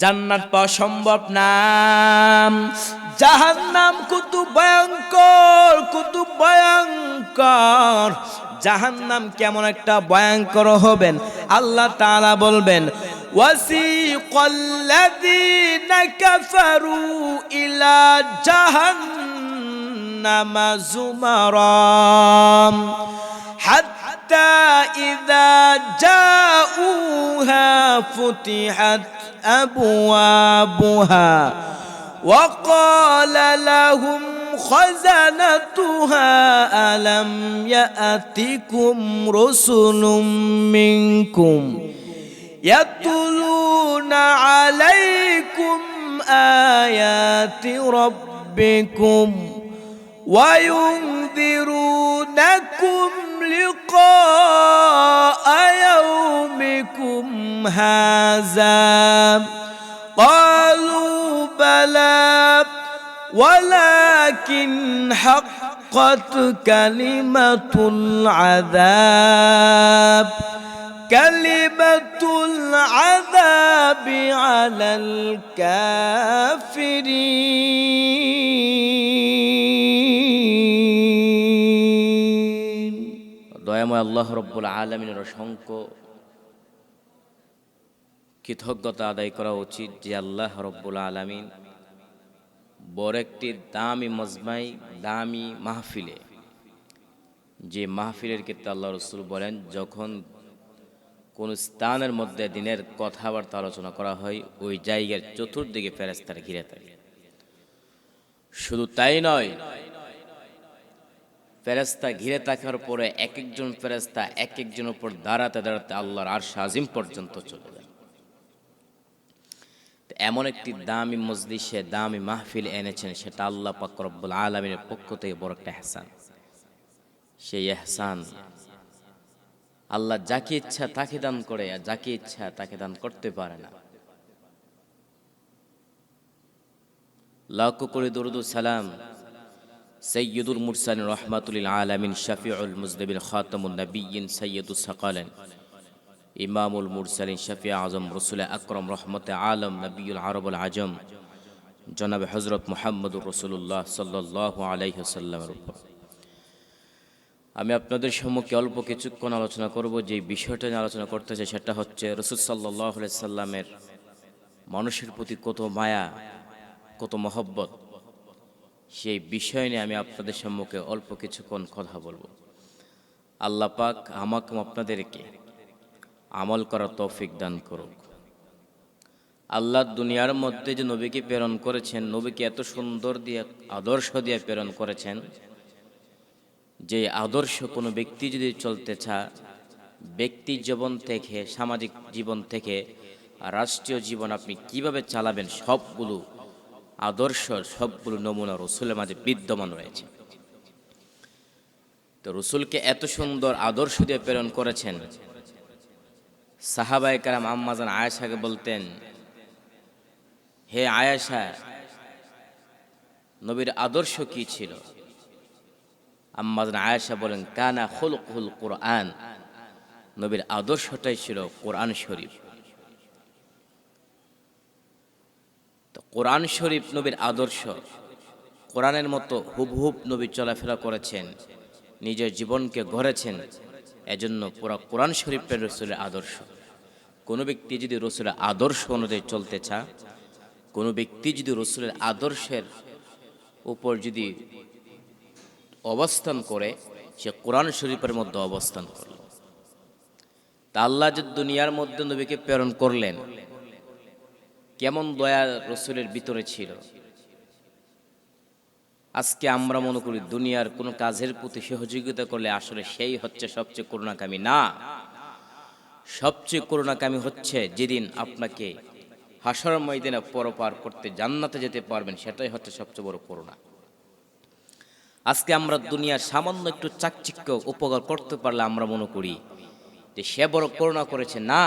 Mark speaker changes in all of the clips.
Speaker 1: জান্নাত পাওয়া সম্ভব না। জাহান্নাম কত ভয়ঙ্কর, কত ভয়ঙ্কর। জাহান্নাম কেমন একটা ভয়ঙ্কর হবেন আল্লাহ তাআলা বলবেন, ওয়াসিকাল্লাযীনা কাফারু ইলা জাহান্নামা যুমারাম হাত্তা ইযা জাউহা ফুতিহাত أبوابها وقال لهم خزنتها ألم يأتكم رسل منكم يتلون عليكم آيات ربكم وينذرونكم لقاء يومكم هذا قالوا بلى ولكن حقت كلمة العذاب على الكافرين। দয়াময় আল্লাহ রব্বুল আলামিনের অসংখ্য কৃতজ্ঞতা আদায় করা উচিত যে আল্লাহ রব্বুল আলামিন বড় একটি দামি মজমাই, দামি মাহফিলে, যে মাহফিলের ক্ষেত্রে আল্লাহ রসুল বলেন যখন কোন স্থানের মধ্যে দিনের কথাবার্তা আলোচনা করা হয় ওই জায়গার চতুর্দিকে ফেরেশতারা ঘিরে থাকে। শুধু তাই নয়, ফেরেশতা ঘিরে থাকার পরে এক একজন ফেরেশতা এক একজনের উপর দাঁড়াতে দাঁড়াতে আল্লাহর আরশ আজিম পর্যন্ত চলে যায়। এমন একটি দামি মজলিসে দামি মাহফিল এনেছেন, সেটা আল্লাহ পাক রব্বুল আলামিনের পক্ষ থেকে বড় একটা ইহসান। সেই ইহসান আল্লাহ যাকে ইচ্ছা তাকে দান করে, আর যাকে ইচ্ছা তাকে দান করতে পারে না। লাখ কোটি দরুদ ও সালাম সাইয়্যিদুল মুরসালিন রাহমাতুল লিল আলামিন শাফিউল মুজনিবিন খাতামুন নবিয়্যিন সাইয়্যিদুস সাকালান ইমামুল মুরসালিন শফিউ আজম রাসূল আকরাম রহমতে আলম নবিউল আরবুল আজম জনাব হযরত মুহাম্মদুর রাসূলুল্লাহ সাল্লাল্লাহু আলাইহি ওয়াসাল্লামের উপর আমি আপনাদের সম্মুখে অল্প কিছুক্ষণ আলোচনা করব। যে বিষয়টা নিয়ে আলোচনা করতে চাই সেটা হচ্ছে রাসূল সাল্লাল্লাহু আলাইহি সাল্লামের মানুষের প্রতি কত মায়া, কত মহব্বত। সেই বিষয় নিয়ে আমি আপনাদের সম্মুখে অল্প কিছুক্ষণ কথা বলবো। আল্লাহ পাক আমাকে আপনাদেরকে আমল করার তৌফিক দান করুক। আল্লাহ দুনিয়ার মধ্যে যে নবীকে প্রেরণ করেছেন, নবীকে এত সুন্দর দিয়ে আদর্শ দিয়ে প্রেরণ করেছেন যে আদর্শ কোনো ব্যক্তি যদি চলতে চায়, ব্যক্তি জীবন থেকে, সামাজিক জীবন থেকে রাষ্ট্রীয় জীবন আপনি কিভাবে চালাবেন, সবগুলো আদর্শ, সবগুলো নমুনা রসুলের মাঝে বিদ্যমান রয়েছে। তো রসুলকে এত সুন্দর আদর্শ দিয়ে প্রেরণ করেছেন, সাহাবায়ে কেরাম আম্মা জান আয়েশাকে বলতেন, হে আয়েশা, নবীর আদর্শ কি ছিল? আম্মা জান আয়েশা বলেন, কানা খুলকুল কুরআন, নবীর আদর্শটাই ছিল কোরআন শরীফ। তো কোরআন শরীফ নবীর আদর্শ। কোরআনের মতো হুবহুব নবী চলাফেরা করেছেন, নিজের জীবনকে গড়েছেন। এজন্য পুরো কোরআন শরীফের রসুলের আদর্শ। কোনো ব্যক্তি যদি রসুলের আদর্শ অনুযায়ী চলতে চায়, কোনো ব্যক্তি যদি রসুলের আদর্শের উপর যদি অবস্থান করে, সে কোরআন শরীফের মধ্যে অবস্থান করল। তা আল্লাহ যে দুনিয়ার মধ্যে নবীকে প্রেরণ করলেন, কেমন দয়া রসুলের ভিতরে ছিল। আজকে আমরা মনে করি দুনিয়ার কোনো কাজের প্রতি সহযোগিতা করলে আসলে সেই হচ্ছে সবচেয়ে করুণাকামী। না, সবচেয়ে করুণাকামী হচ্ছে যেদিন আপনাকে হাসর ময়দানে পরপার করতে জান্নাতে যেতে পারবেন, সেটাই হচ্ছে সবচেয়ে বড় করুণা। আজকে আমরা দুনিয়ার সামান্য একটু চাকচিক্য উপকার করতে পারলে আমরা মনে করি যে সে বড় করুণা করেছে। না,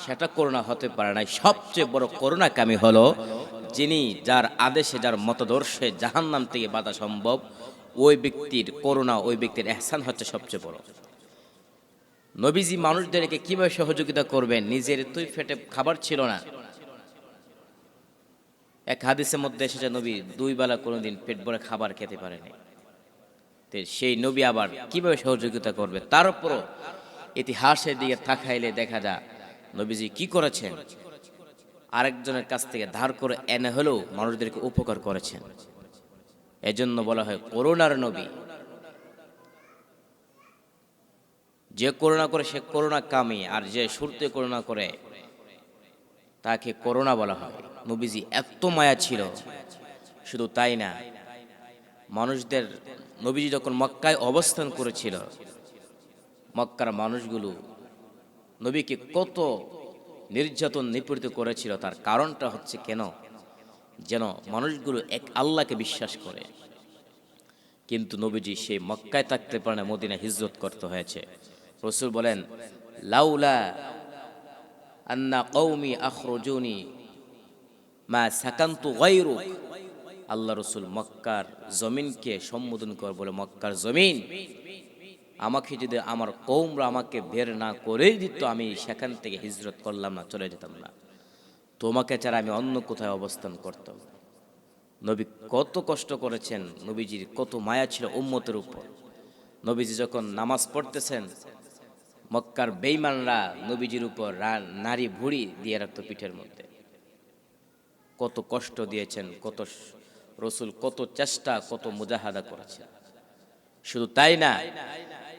Speaker 1: সেটা করুণা হতে পারে না। সবচেয়ে বড় করুণাকামী হলো যিনি, যার আদেশে, যার মতদর্শে জাহান্নাম থেকে বাঁচা সম্ভব, ওই ব্যক্তির করুণা, ওই ব্যক্তির ইহসান হচ্ছে সবচেয়ে বড়। নবীজি মানুষদেরকে কিভাবে সহযোগিতা করবেন? নিজের তুই পেটে খাবার ছিল না, এক হাদিসের মধ্যে এসেছে নবী 2 বেলা কোনোদিন পেট ভরে খাবার খেতে পারেনি। তো সেই নবী আবার কিভাবে সহযোগিতা করবে? তার উপরও ইতিহাসের দিকে তাকাইলে দেখা যায় নবীজি কি করেছেন, আরেকজনের কাছ থেকে ধার করে এনে হলেও মানুষদেরকে উপকার করেছেন। এজন্য বলা হয় করুণার নবী। যে করুণা করে সে করুণা কামী, আর যে শুরুতে করুণা করে তাকে করুণা বলা হয়। নবীজি এত মায়া ছিল। শুধু তাই না, মানুষদের, নবীজি যখন মক্কায় অবস্থান করেছিল, মক্কার মানুষগুলো নবীকে কত নির্যাতন নিপীড়িত করেছিল। তার কারণটা হচ্ছে কেন? যেন মানুষগুলো এক আল্লাহকে বিশ্বাস করে। কিন্তু নবীজি সেই মক্কায় থাকতে পারে না, মদিনায় হিজরত করতে হয়েছে। রাসূল বলেন, লাউলা আন্না কওমি আখরজুনি মা সাকান্তু গায়রুক। আল্লাহ রাসূল মক্কার জমিনকে সম্বোধন করে বলে, মক্কার জমিন, আমাকে যদি আমার কওমরা আমাকে বের না করেই দিত, আমি সেখান থেকে হিজরত করলাম না, চলে যেতাম না। তোমাকে ছাড়া আমি অন্য কোথায় অবস্থান করতাম। নবী কত কষ্ট করেছেন, নবীজির কত মায়া ছিল উম্মতের উপর। নবীজি যখন নামাজ পড়তেছেন, মক্কার বেঈমানরা নবীজির উপর নারী ভুঁড়ি দিয়ে রাখত পিঠের মধ্যে। কত কষ্ট দিয়েছেন, কত রসুল কত চেষ্টা, কত মুজাহাদা করেছেন। শুধু তাই না,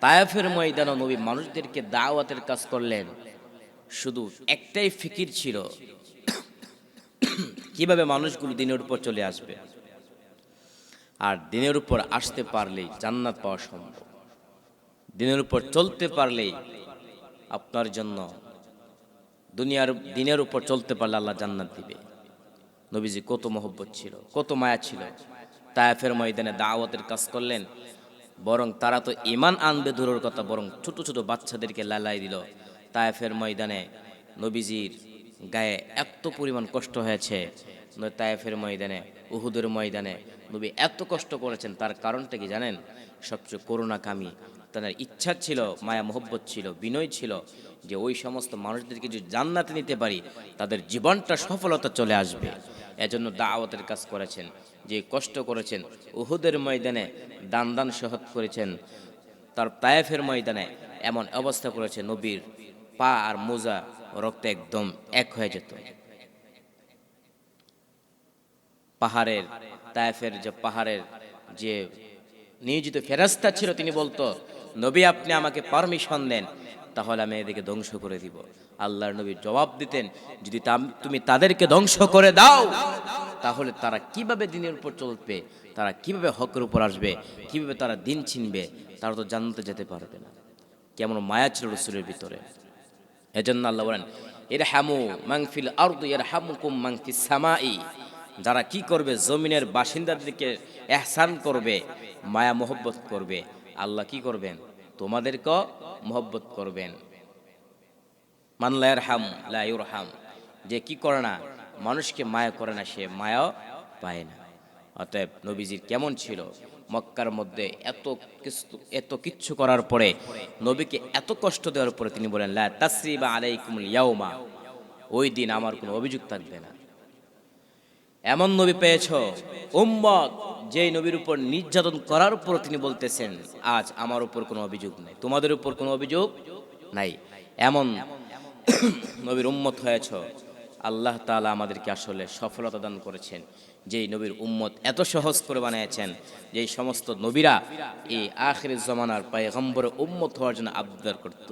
Speaker 1: তায়েফের ময়দানে নবী মানুষদেরকে দাওয়াতের কাজ করলেন। শুধু একটাই ফিকির ছিল, কিভাবে মানুষগুলো দিনের উপর চলে আসবে, আর দিনের উপর আসতে পারলেই জান্নাত পাওয়া সম্ভব। দিনের উপর চলতে পারলেই আপনার জন্য দুনিয়ার, দিনের উপর চলতে পারলে আল্লাহ জান্নাত দিবে। নবীজি কত মহব্বত ছিল, কত মায়া ছিল। তায়েফের ময়দানে দাওয়াতের কাজ করলেন। বরং তারা তো ঈমান আনবে দূরের কথা, বরং ছোট ছোট বাচ্চাদেরকে লালাই দিল। তায়েফের ময়দানে নবীজির গায়ে এত পরিমাণ কষ্ট হয়েছে। তায়েফের ময়দানে, উহুদের ময়দানে নবী এত কষ্ট করেছেন। তার কারণটা কি জানেন? সবচেয়ে করুণাকামী, তার ইচ্ছা ছিল, মায়া মোহব্বত ছিল, বিনয় ছিল, যে ওই সমস্ত মানুষদেরকে যদি জান্নাতে নিতে পারি, তাদের জীবনটা সফলতা চলে আসবে। এজন্য দাওয়াতের কাজ করেছেন, যে কষ্ট করেছেন। উহুদের ময়দানে দান দান শহদ করেছেন। তার তায়েফের ময়দানে এমন অবস্থা করেছে, নবীর পা আর মোজা রক্তে একদম এক হয়ে যেত। পাহাড়ের, তায়েফের যে পাহাড়ের যে নিয়োজিত ফেরেশতা ছিল, তিনি বলতো, নবী আপনি আমাকে পারমিশন দেন, তাহলে আমি এদিকে ধ্বংস করে দিব। আল্লাহর নবী জবাব দিতেন, যদি তুমি তাদেরকে ধ্বংস করে দাও, তাহলে তারা কিভাবে দিনের উপর চলবে, তারা কিভাবে হকের উপর আসবে, কিভাবে তারা দিন চিনবে? তারা তো জান্নাতে যেতে পারবে না। কেমন মায়া ছিল রাসূলের ভিতরে। এজন্য আল্লাহ বলেন, ইরহামু মান ফিল আরদি ইয়ারহামুকুম মান ফিস সামাই। যারা কি করবে, জমিনের বাসিন্দাদেরকে ইহসান করবে, মায়া মোহব্বত করবে, আল্লাহ কি করবেন? তোমাদেরকে মোহব্বত করবেন। মান লা ইয়ারহাম লা ইউরহাম। যে কি করে না, মানুষকে মায়া করে না, সে মায়া পায় না। অতএব নবীজির কেমন ছিল, মক্কার মধ্যে এত কিচ্ছু করার পরে, নবীকে এত কষ্ট দেওয়ার পরে তিনি বলেন, লা তাসরিবা আলাইকুমুল ইয়াউমা, ওই দিন আমার কোনো অভিযোগ থাকবে না। এমন নবী পেয়েছ উম্মত, যেই নবীর উপর নির্যাতন করার পর তিনি বলতেছেন, আজ আমার উপর কোনো অভিযোগ নাই, তোমাদের উপর কোনো অভিযোগ নাই। এমন নবীর উম্মত হয়েছ। আল্লাহ তাআলা আমাদেরকে আসলে সফলতা দান করেছেন, যেই নবীর উম্মত এত সহজ করে বানিয়েছেন, যেই সমস্ত নবীরা এই আখিরের জমানার পয়গম্বরের উম্মত হওয়ার জন্য আবদার করত।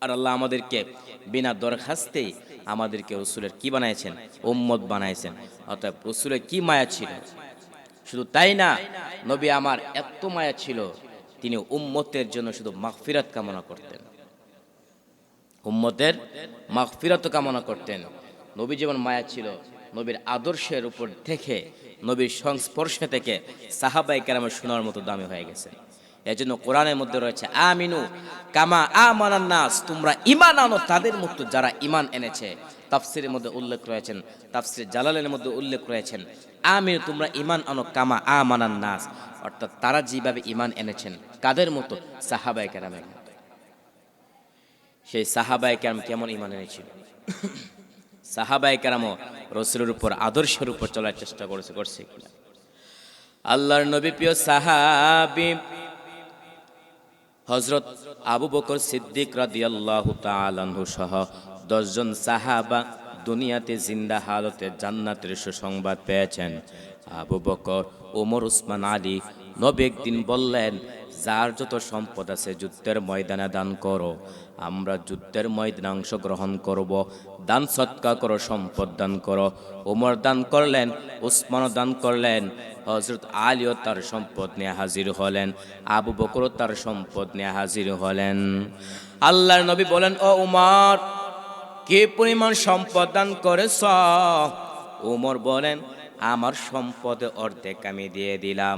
Speaker 1: আর আল্লাহ আমাদেরকে বিনা দরখাস্তেই আমাদেরকে রাসূলের কি বানাইছেন? উম্মত বানাইছেন। অতএব রাসূলের কি মায়া ছিল। শুধু তাই না, নবী আমার এত মায়া ছিল, তিনি উম্মতের জন্য শুধু মাগফিরাত কামনা করতেন, উম্মতের মাগফিরাত কামনা করতেন। নবী যেমন মায়া ছিল, নবীর আদর্শের উপর থেকে, নবীর সংস্পর্শে থেকে সাহাবায়ে কেরামের শোনার মতো দামি হয়ে গেছে। এজন্য কোরআনের মধ্যে রয়েছে, আমিনু কামা আমানান নাস, তোমরা ঈমান আনো তাদের মতো যারা ঈমান এনেছে। তাফসীরের মধ্যে উল্লেখ রয়েছেন, তাফসীর জালালের মধ্যে উল্লেখ রয়েছেন, আমিনু তোমরা ঈমান আনো কামা আমানান নাস, অর্থাৎ তারা যেভাবে ঈমান এনেছেন, কাদের মতো? সাহাবায়ে কেরামের মতো। সেই সাহাবায়ে কেরাম কেমন ঈমান এনেছিল? সাহাবায়ে কেরামও রাসূলের উপর আদর্শের উপর চলার চেষ্টা করছে কিনা। আল্লাহর নবী প্রিয় সাহাবী হযরত আবু বকর সিদ্দিক রাদিয়াল্লাহু তাআলা আনহু সহ 10 জন সাহাবা দুনিয়াতে জিন্দা হালতে জান্নাতের সুসংবাদ পেয়েছেন। আবু বকর, ওমর, উসমান, আলী। নবী একদিন বললেন, যার যত সম্পদ আছে যুদ্ধের ময়দানে দান করো। আমরা যুদ্ধের ময়দানে অংশগ্রহণ করব, দান সৎকা করো, সম্পদ দান করো। ওমর দান করলেন, উসমানও দান করলেন, হযরত আলীও তার সম্পদ নিয়ে হাজির হলেন, আবু বকরও তার সম্পদ নিয়ে হাজির হলেন। আল্লাহর নবী বলেন, ও উমর, কি পরিমাণ সম্পদ দান করেছ? ওমর বলেন, আমার সম্পদে অর্ধেক আমি দিয়ে দিলাম।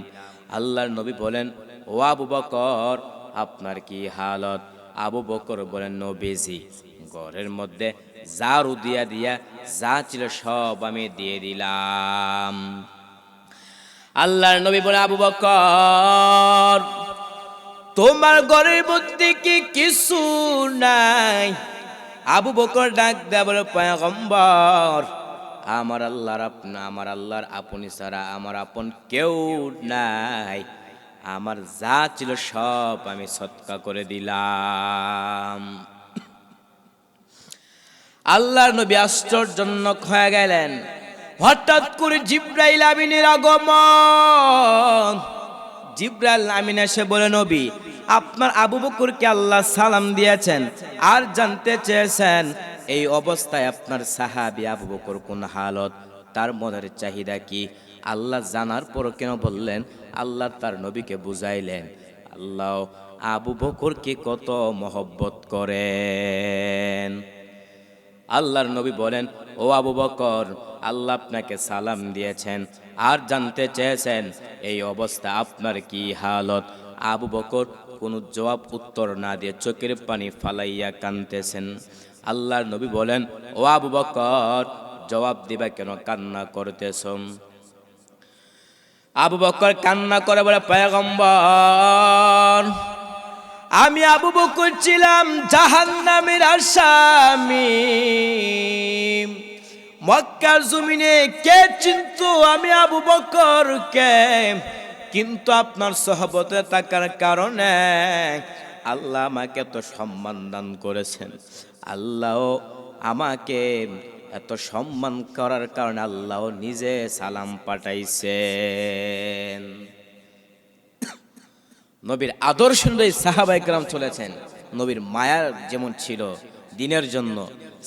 Speaker 1: আল্লাহর নবী বলেন, ও আবু বকর, আপনার কি হালত? আবু বকর বলেন, নবীজি, ঘরের মধ্যে ঝাড়ু দিয়া দিয়া যা ছিল সব আমি দিয়ে দিলাম। আল্লাহর নবী বলেন, আবু বকর, তোমার ঘরের মধ্যে কি কিছু নাই? আবু বকর ডাক দেয়া বলে, পয়গম্বর, আমার আল্লাহর আপনি ছাড়া আমার আপন কেউ নাই। আমার যা ছিল সব আমি সদকা করে দিলাম। আল্লাহর নবী আশ্চর্যজনক হয়ে গেলেন। হঠাৎ করে জিবরাইল আমিনের আগমন। জিবরাইল আমিন এসে বলে, নবী, আপনার আবু বকরকে আল্লাহ সালাম দিয়েছেন আর জানতে চেয়েছেন এই অবস্থায় আপনার সাহাবী আবু বকর কোন হালত, তার মনের চাহিদা কি। আল্লাহ জানার পর কেন বললেন? আল্লাহ তার নবীকে বুঝাইলেন, আল্লাহ আবু বকরকে কত মহব্বত করেন। আল্লাহর নবী বলেন, ও আবু বকর, আল্লাহ আপনাকে সালাম দিয়েছেন আর জানতে চেয়েছেন এই অবস্থা আপনার কি হালত। আবু বকর কোনো জবাব উত্তর না দিয়ে চোখের পানি ফালাইয়া কাঁদতেছেন। আল্লাহর নবী বলেন, ও আবু বকর, জবাব দিবা কেন, কান্না করতেছ? আবু বকর কান্না করে বলে, পয়গম্বর, আমি আবু বকর ছিলাম জাহান্নামের আসামি। মক্কার জমিনে কে চিনতো আমি আবু বকরকে? কিন্তু আপনার সহবতে থাকার কারণে আল্লাহ আমাকে এত সম্মান দান করেছেন। আল্লাহ আমাকে এত সম্মান করার কারণে আল্লাহ নিজে সালাম পাঠাইছেন। নবীর আদর্শ অনুযায়ী সাহাবায়ে কেরাম চলেছেন। নবীর মায়া যেমন ছিল দ্বীনের জন্য,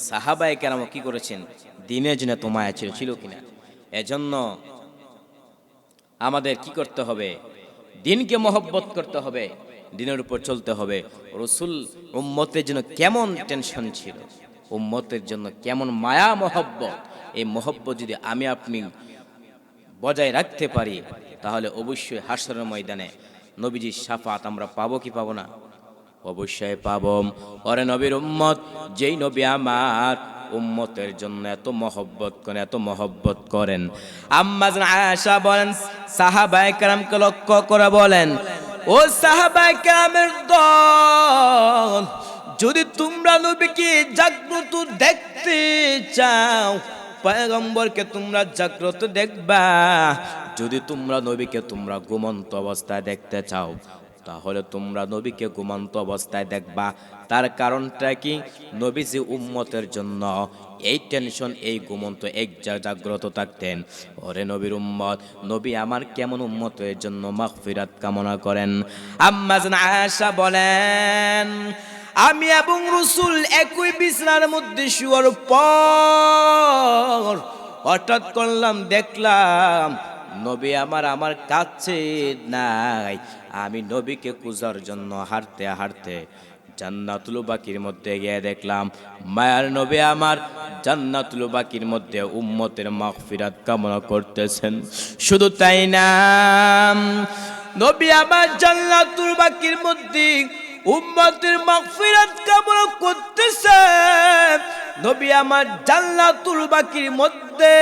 Speaker 1: সাহাবায়ে কেরাম কি করেছেন? দ্বীনের জন্য তো মায়া ছিল কিনা? এজন্য আমাদের কি করতে হবে? দ্বীনকে মহব্বত করতে হবে, দ্বীনের উপর চলতে হবে। রাসূল উম্মতের জন্য কেমন টেনশন ছিল, উম্মতের জন্য কেমন মায়া মহব্বত, এই মহব্বত যদি আমি আপনি বজায় রাখতে পারি তাহলে অবশ্যই হাশরের ময়দানে নবীজির শাফাত আমরা পাবো কি পাবো না? অবশ্যই পাবো। ওরে নবীর উম্মত, যেই নবী আমার উম্মতের জন্য এত মহব্বত করেন। আম্মা জান আয়েশা বলেন, সাহাবায়ে কেরামকে লক্ষ্য করে বলেন, ও সাহাবায়ে কেরামের দল, যদি তোমরা নবীকে জাগ্রত দেখতে চাও, পয়গম্বরকে তোমরা জাগ্রত দেখবা। যদি তোমরা নবীকে তোমরা ঘুমন্ত অবস্থায় দেখতে চাও, তাহলে তোমরা নবীকে ঘুমন্ত অবস্থায় দেখবা। তার কারণটা কি? নবীজি উম্মতের জন্য এই টেনশন, এই ঘুমন্ত এক জাগ্রত থাকতেন। ওরে নবীর উম্মত, নবী আমার কেমন উম্মতের জন্য মাগফিরাত কামনা করেন। আম্মা জান আয়েশা বলেন, আমি এবং রাসূল একই বিছানার মধ্যে শুয়ার পর হঠাৎ করলাম, দেখলাম নবী আমার কাছে নাই। আমি নবীকে খুঁজার জন্য হাঁটতে হাঁটতে জান্নাতুল বাকির মধ্যে গিয়ে দেখলাম মায়ার নবী আমার জান্নাতুল বাকির মধ্যে উম্মতের মাগফিরাত কামনা করতেছেন। শুধু তাই না, নবী আমার জান্নাতুল বাকির মধ্যে উম্মতের মাগফিরাত কামনা করতেছেন। নবী আমার জান্নাতুল বাকির মধ্যে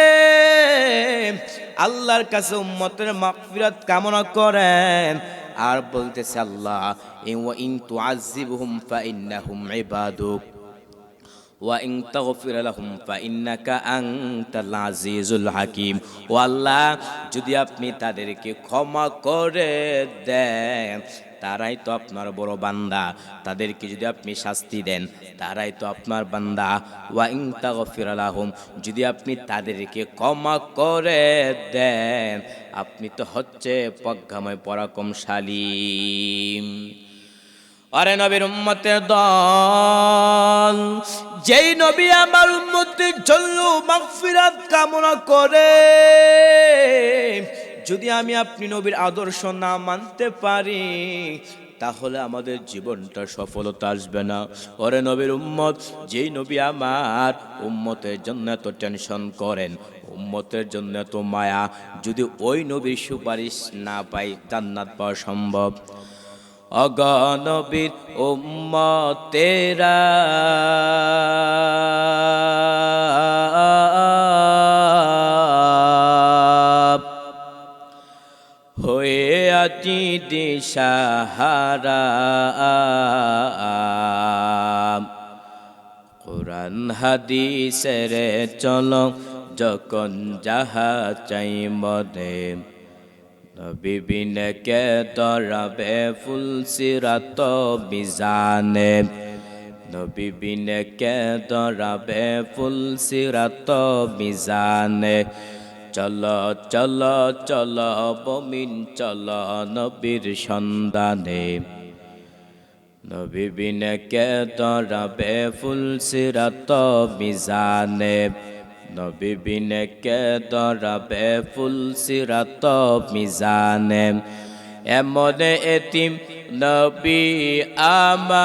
Speaker 1: আল্লাহর কাছে উম্মতের মাগফিরাত কামনা করেন আর বলতেছে, আল্লাহ ইন তুআযিবহুম ফাইন্নাহুম ইবাদুক, ওয়া ইন তাগফির লাহুম ফাইন্নাকা আনতাল আজিজুল হাকীম। ও আল্লাহ, যদি আপনি তাদেরকে ক্ষমা করে দেন, তারাই তো আপনার বড় বান্দা। তাদেরকে যদি আপনি শাস্তি দেন, তারাই তো আপনার বান্দা। ওয়া ইন তাগফির লাহুম, যদি আপনি তাদেরকে ক্ষমা করে দেন, আপনি তো হচ্ছে প্রজ্ঞাময় পরাক্রমশালী। আরে নবীর উম্মতের দল, যেই নবী আমার উম্মতের জন্য মাগফিরাত কামনা করে, যদি আমি আপনি নবীর আদর্শ না মানতে পারি, তাহলে আমাদের জীবনটা সফলতা আসবে না। ওরে নবীর উম্মত, যেই নবী আমার উম্মতের জন্য এত টেনশন করেন, উম্মতের জন্য এত মায়া, যদি ওই নবীর সুপারিশ না পাই, জান্নাত পাওয়া সম্ভব? অগণবীর উম্মতেরা হয়ে আছি দিশাহারা, কোরআন হাদিসের চলো যখন যাহা চাই মনে, নবী বিনে কে দরাবে ফুল সিরাত মিজানে, নবী বিনে কে দরাবে ফুল সিরাত মিজানে। চলো চলো চলো বমিন চলো নবীর সন্ধানে, নবী বিনে কে দরাবে ফুল সিরাত মিজানে, নবী বিনে কে দরাবে ফুল সিরাত মিজানে। এমন এতিম নবী আমার,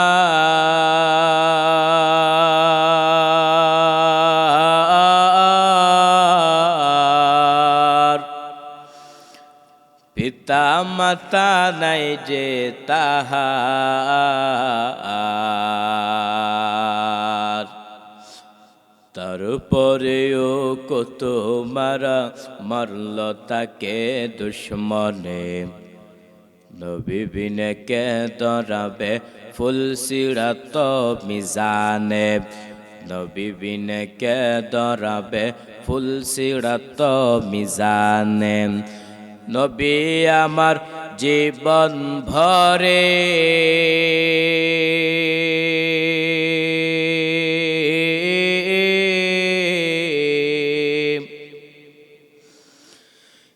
Speaker 1: পিতা মাতা নাই যে তাহার, তারপরেও কত মারা মারল তাকে দুশ্মনে, নবী বিনে কে দরাবে ফুল সিরাত মিজানে, নবী বিনে কে দরাবে ফুল সিরাত মিজানে। নবী আমার জীবন ভরে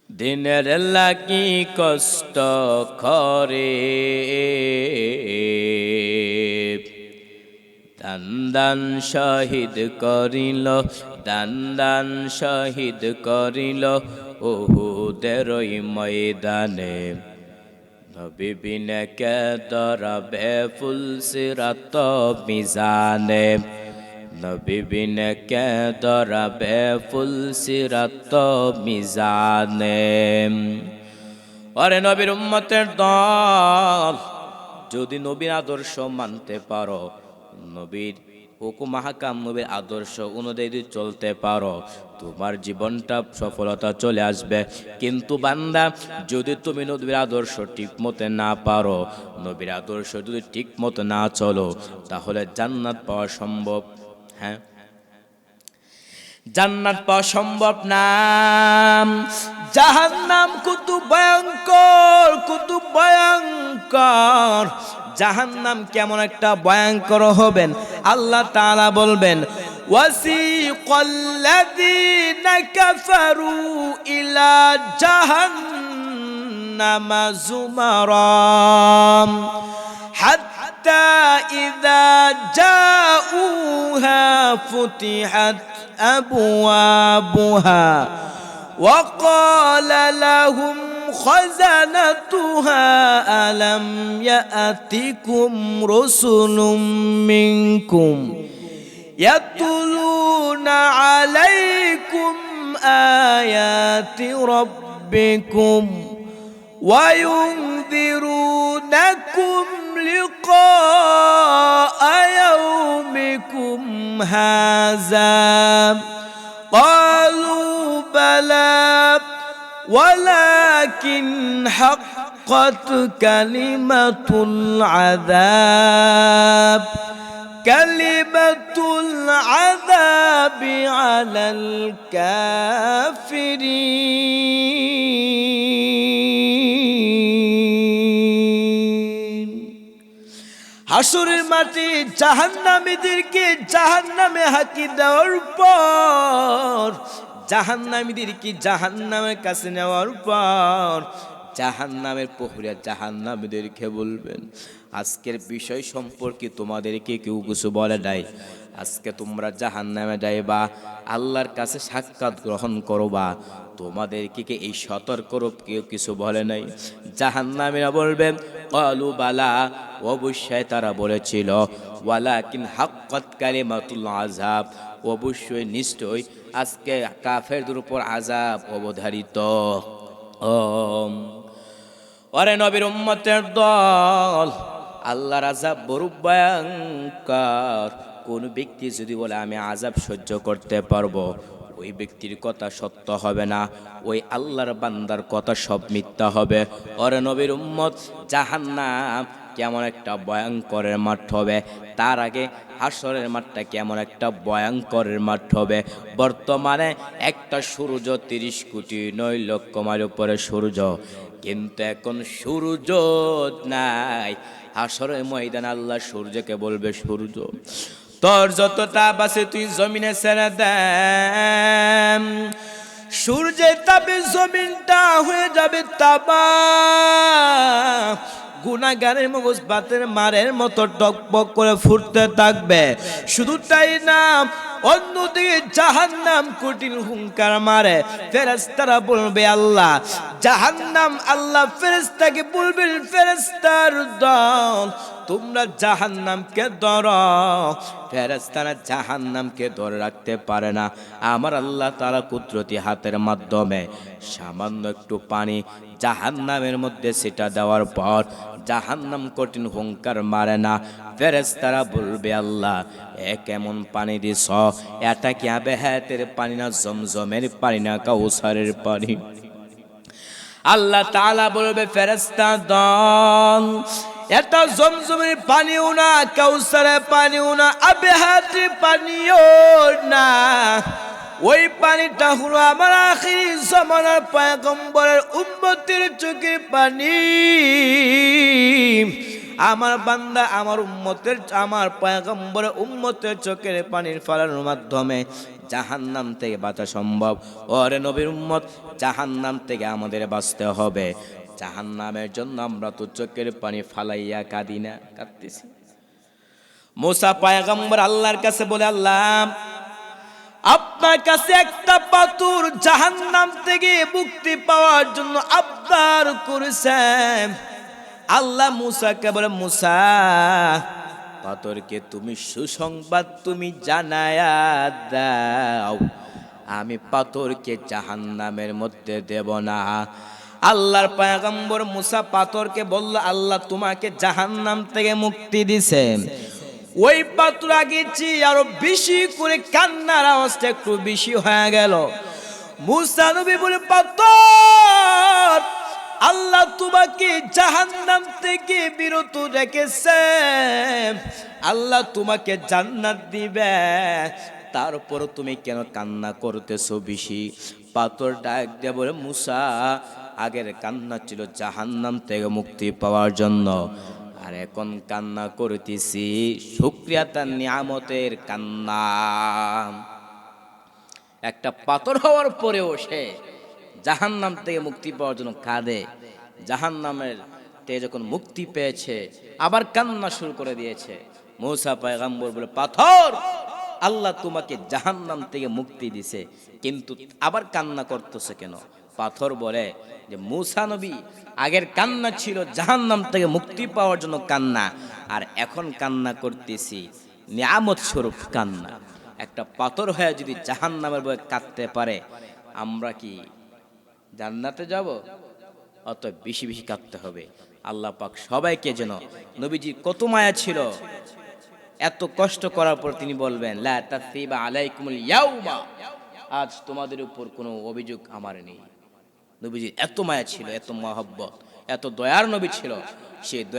Speaker 1: দিনের লাগি কষ্ট করে, দান দান শহীদ করিল, দান দান শহীদ করিল উহুদের ওই ময়দানে, নবী বিনে কে দরাবে ফুল সিরাত মিজানে, নবী বিনে কে দরাবে ফুল সিরাত মিজানে। আরে নবীর উম্মতের দল, যদি নবীর আদর্শ মানতে পারো, নবীর হুকুম হাকাম নবীর আদর্শ অনুযায়ী চলতে পারো, তোমার জীবনটা সফলতা চলে আসবে। কিন্তু বান্দা, যদি তুমি নবীর আদর্শ ঠিক মতে না পারো, নবীর আদর্শ যদি ঠিক মতো না চলো, তাহলে জান্নাত পাওয়া সম্ভব? হ্যাঁ, জান্নাত পাওয়া সম্ভব না। জাহান্নাম কত ভয়ঙ্কর, কত ভয়ঙ্কর। জাহান্নাম কেমন একটা ভয়ঙ্কর হবেন, আল্লাহ তাআলা বলবেন, ওয়াসিকাল্লাযীনা কাফারু ইলা জাহান্নামা যুমারাম হাত্তা ইযা জাউহা ফুতিহাত আবওয়াবুহা ওয়া ক্বালা লাহুম খাযানাতুহা আলাম ইয়াতিকুম রাসূলুম মিনকুম ইয়াতুলুনা আলাইকুম আয়াতি রাব্বিকুম ওয়া ইউনযিরুনাকুম লিকাআ ইয়াউমিকুম হাযা ক্বালু বালা ওয়ালাকিন হাক্কাত কালিমাতুল আযাব কালিমাতুল আযাবি আলাল কাফিরিন। হাসরের মাঠে জাহান্নামীদেরকে জাহান্নামে হাঁকি দেওয়ার পর, জাহান্নামীদেরকে জাহান্নামের কাছে নেওয়ার পর জাহান্নামের প্রহরী জাহান্নামীদেরকে বলবেন, আজকের বিষয় সম্পর্কে তোমাদেরকে কেউ কিছু বলে নাই। আজকে তোমরা জাহান্নামে যাইবা, আল্লাহর কাছে সাক্ষাৎ গ্রহণ করবা, তোমাদেরকে কি এই সতর্করূপ কেউ কিছু বলে নাই? জাহান্নামীরা বলবেন, ক্বালু বালা, অবশ্যই তারা বলেছিল, ওয়ালাকিন হাক্কাত কালিমাতুল আযাব, অবশ্যই নিশ্চয় আজকে কাফেরদের উপর আযাব অবধারিত। ওরে নবীর উম্মতের দল, আল্লাহর আযাব বড় ভয়ঙ্কর। কোন ব্যক্তি যদি বলে আমি আযাব সহ্য করতে পারবো, ওই ব্যক্তির কথা সত্য হবে না, ওই আল্লাহর বান্দার কথা সব মিথ্যা হবে। ওরে নবীর উম্মত, জাহান্নাম কেমন একটা ভয়ঙ্করের মাঠ হবে, তার আগে হাসরের মাঠটা কেমন একটা ভয়ঙ্করের মাঠ হবে। বর্তমানে একটা সূর্য 30 কোটি 9 লক্ষ মাইল উপরে সূর্য, কিন্তু এখন সূর্য নাই। হাসরের ময়দানে আল্লাহ সূর্যকে বলবে, সূর্য তোর যত তাপ আছে তুই জমিনে ছেড়ে দে। সূর্যের তাপে জমিনটা হয়ে যাবে তামা, গুনাহগারের মগজ বাতের মারের মতো টকবক করে ফুটতে থাকবে। শুধু তাই না, অন্যদিকে জাহান্নাম কঠিন হুঙ্কার মারে। ফেরেশতারা বলবে আল্লাহ, জাহান্নাম আল্লাহ ফেরেশতাকে বলবেন, ফেরেশতার দল তোমরা জাহান্নামকে ধরো। ফেরেশতারা জাহান্নামকে ধরে রাখতে পারে না। আমার আল্লাহ তাআলা কুদরতি হাতের মাধ্যমে সামান্য একটু পানি জাহান্নামের মধ্যে সেটা দেওয়ার পর জাহান্নাম কঠিন হুঙ্কার মারে না। ফেরেশতারা বলবে, আল্লাহ এ কেমন পানি দিছ? এটা কি আবে হায়াতের পানি না জমজমের পানি না কাউসারের পানি? আল্লাহ তাআলা বলবে, ফেরেশতা দল এটা জমজমের পানিও না, কাউসারের পানিও না, আবে হায়াতের পানিও না। ওই পানিটা হলো আমার আখিরি জামানার পয়গম্বরের উম্মতের চোখের পানি। আমার বান্দা আমার উম্মতের, আমার পয়গম্বরের উম্মতের চোখের পানির ফলানোর মাধ্যমে জাহান্নাম থেকে বাঁচা সম্ভব। ওরে নবীর উম্মত, জাহান্নাম থেকে আমাদের বাঁচতে হবে। জাহান্নামের জন্য আমরা তো চোখের পানি ফালাইয়া কাঁদি না, কাঁদতেছি। মুসা পয়গম্বর আল্লাহর কাছে বলে, আল্লাহ আপনার কাছে একটা পাথর জাহান্নাম থেকে মুক্তি পাওয়ার জন্য আবদার করেছেন। আল্লাহ মুসাকে বলে, মুসা পাথরকে তুমি সুসংবাদ তুমি জানায়া দাও, আমি পাথরকে জাহান্নামের মধ্যে দেব না। আল্লাহর পয়গম্বর মুসা পাথরকে বলল, আল্লাহ তোমাকে জাহান্নাম থেকে মুক্তি দিয়েছেন। ওই পাথর আগেছি আরো বেশি করে কান্নার আওয়াজটা একটু বেশি হয়ে গেল। মুসা নবী বলে, পাথর আল্লাহ তোমাকে জাহান্নাম থেকে বিরত রেখেছেন, আল্লাহ তোমাকে জান্নাত দিবে, তারপর তুমি কেন কান্না করতেছো বেশি? পাথর ডাক দিয়ে বলে, মুসা আগের কান্না ছিল জাহান্নাম থেকে মুক্তি পাওয়ার জন্য, আর এখন কান্না করতেছি শুকরিয়া তার নিয়ামতের কান্না। একটা পাথর হওয়ার পরেও সে জাহান্নাম থেকে মুক্তি পাওয়ার জন্য কাঁদে। জাহান্নামের থেকে যখন মুক্তি পেয়েছে আবার কান্না শুরু করে দিয়েছে। মুসা পয়গম্বর বলে, পাথর আল্লাহ তোমাকে জাহান্নাম থেকে মুক্তি দিছে, কিন্তু আবার কান্না করতেছে কেন? পাথর বলে যে, মুসা নবী আগের কান্না ছিল জাহান্নাম থেকে মুক্তি পাওয়ার জন্য কান্না, আর এখন কান্না করতেছি নিয়ামত স্বরূপ কান্না। একটা পাথর হয়ে যদি জাহান্নামের ভয়ে কাঁদতে পারে, আমরা কি জান্নাতে যাব? অত বেশি বেশি কাঁদতে হবে। আল্লাহ পাক সবাইকে যেন, নবীজি কত মায়া ছিল, এত কষ্ট করার পর তিনি বলবেন, লা তাসরিবা আলাইকুমুল ইয়াউমা, আজ তোমাদের উপর কোনো অভিযোগ আমার নেই। নবীজির এত মায়া ছিল, এত মহব্বত, এত দয়ার নবী ছিল, সে দয়া